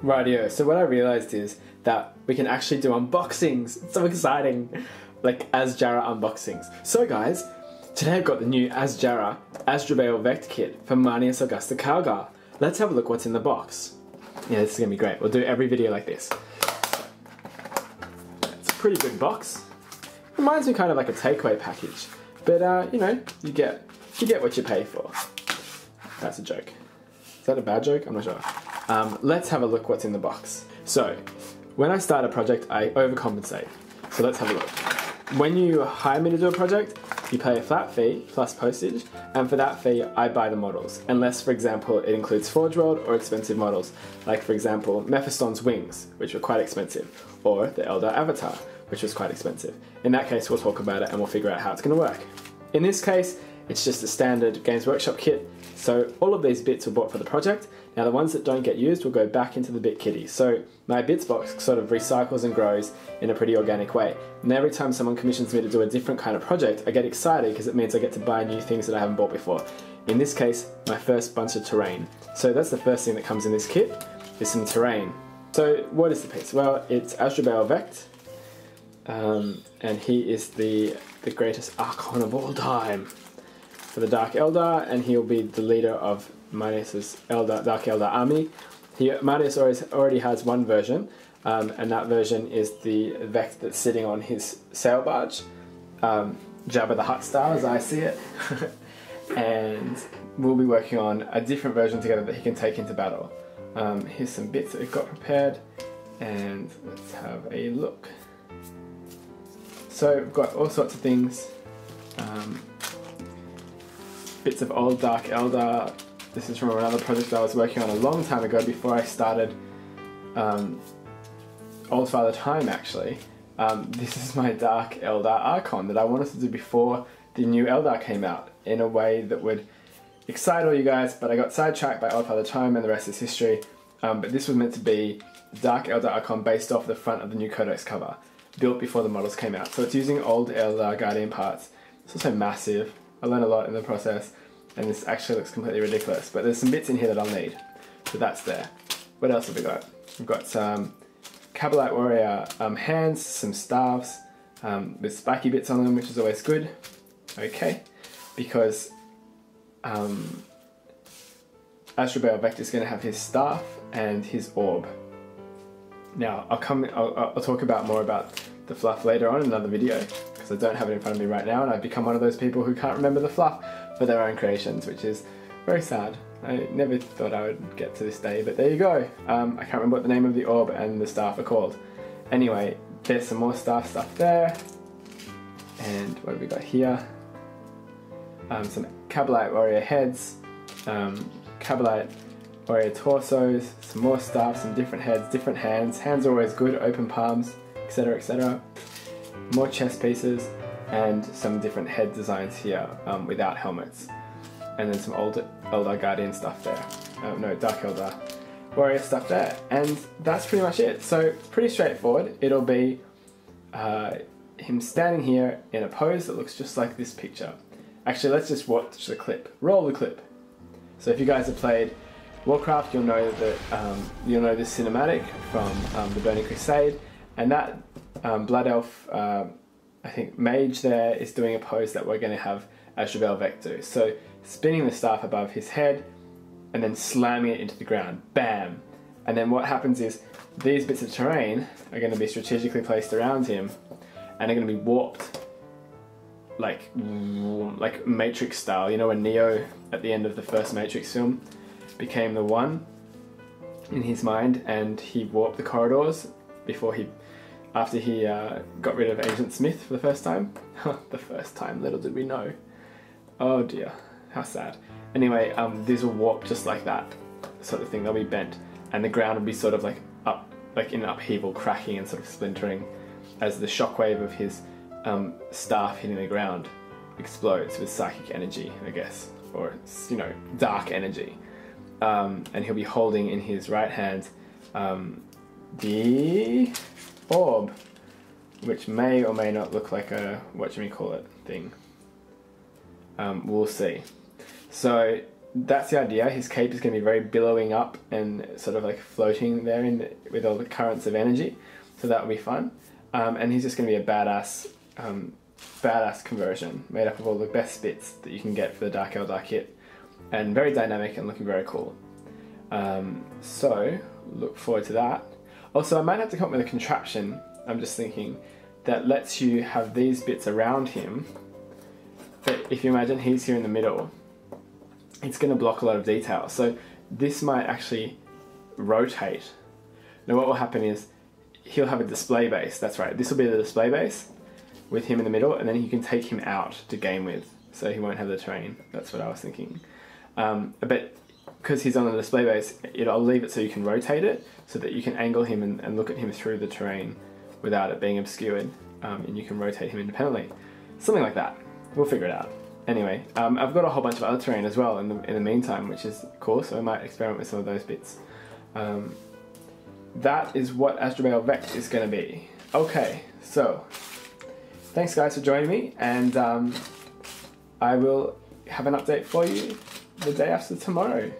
Rightio, so what I realised is that we can actually do unboxings. It's so exciting. Like Asjarra unboxings. So guys, today I've got the new Asdrubael Vect kit from MarneusAugustaCalgar. Let's have a look what's in the box. Yeah, this is going to be great. We'll do every video like this. It's a pretty big box. Reminds me kind of like a takeaway package. But, you know, you get what you pay for. That's a joke. Is that a bad joke? I'm not sure. Let's have a look what's in the box. So, when I start a project, I overcompensate. So let's have a look. When you hire me to do a project, you pay a flat fee plus postage, and for that fee, I buy the models. Unless, for example, it includes Forge World or expensive models, like for example, Mephiston's wings, which were quite expensive, or the Eldar avatar, which was quite expensive. In that case, we'll talk about it and we'll figure out how it's going to work. In this case, it's just a standard Games Workshop kit, so all of these bits were bought for the project. Now the ones that don't get used will go back into the bit kitty. So my bits box sort of recycles and grows in a pretty organic way. And every time someone commissions me to do a different kind of project, I get excited because it means I get to buy new things that I haven't bought before. In this case, my first bunch of terrain. So that's the first thing that comes in this kit, is some terrain. So what is the piece? Well, it's Asdrubael Vect, and he is the greatest Archon of all time for the Dark Eldar, and he'll be the leader of Marneus's Dark Eldar army. Marneus already has one version, and that version is the Vect that's sitting on his sail barge, Jabba the Hutt style as I see it, and we'll be working on a different version together that he can take into battle. Here's some bits that we've got prepared, and let's have a look. So we've got all sorts of things, bits of old Dark Eldar. This is from another project I was working on a long time ago before I started Old Father Time actually. This is my Dark Eldar Archon that I wanted to do before the new Eldar came out in a way that would excite all you guys, but I got sidetracked by Old Father Time and the rest is history. But this was meant to be Dark Eldar Archon based off the front of the new Codex cover, built before the models came out. So it's using old Eldar Guardian parts. It's also massive. I learned a lot in the process, and this actually looks completely ridiculous, but there's some bits in here that I'll need. So that's there. What else have we got? We've got some Cabalite Warrior hands, some staves with spiky bits on them, which is always good. Okay, because Asdrubael Vect is going to have his staff and his orb. Now, I'll talk about more about the fluff later on in another video, because I don't have it in front of me right now, and I've become one of those people who can't remember the fluff for their own creations, which is very sad. I never thought I would get to this day, but there you go. I can't remember what the name of the orb and the staff are called. Anyway, there's some more staff stuff there. And what have we got here? Some Cabalite Warrior heads, Cabalite Warrior torsos, some more staff, some different heads, different hands. Hands are always good, open palms, etc, etc. More chest pieces, and some different head designs here without helmets. And then some old Eldar Guardian stuff there. No, Dark Eldar Warrior stuff there. And that's pretty much it. So it's pretty straightforward. It'll be him standing here in a pose that looks just like this picture. Actually, let's just watch the clip. Roll the clip. So if you guys have played Warcraft, you'll know that you'll know this cinematic from the Burning Crusade, and that Blood Elf, I think Mage there, is doing a pose that we're going to have Asdrubael Vect do. So spinning the staff above his head and then slamming it into the ground. Bam! And then what happens is these bits of terrain are going to be strategically placed around him and are going to be warped like Matrix style. You know when Neo at the end of the first Matrix film became the One in his mind and he warped the corridors after he got rid of Agent Smith for the first time. The first time, little did we know. Oh dear, how sad. Anyway, these will warp just like that sort of thing. They'll be bent, and the ground will be sort of like in upheaval, cracking and sort of splintering as the shockwave of his staff hitting the ground explodes with psychic energy, I guess, or you know, dark energy. And he'll be holding in his right hand the orb, which may or may not look like a whatchamacallit thing. We'll see. So that's the idea. His cape is going to be very billowing up and sort of like floating there with all the currents of energy. So that will be fun. And he's just going to be a badass conversion made up of all the best bits that you can get for the Dark Eldar kit, and very dynamic and looking very cool. So look forward to that. Also, I might have to come up with a contraption, I'm just thinking, that lets you have these bits around him. But if you imagine he's here in the middle, it's going to block a lot of detail. So this might actually rotate. Now what will happen is he'll have a display base. That's right, this will be the display base with him in the middle, and then you can take him out to game with, so he won't have the terrain. That's what I was thinking. But because he's on the display base, I'll leave it so you can rotate it, so that you can angle him and look at him through the terrain without it being obscured, and you can rotate him independently. Something like that. We'll figure it out. Anyway, I've got a whole bunch of other terrain as well in the meantime, which is cool, so I might experiment with some of those bits. That is what Asdrubael Vect is going to be. Okay, so thanks guys for joining me, and I will have an update for you the day after tomorrow.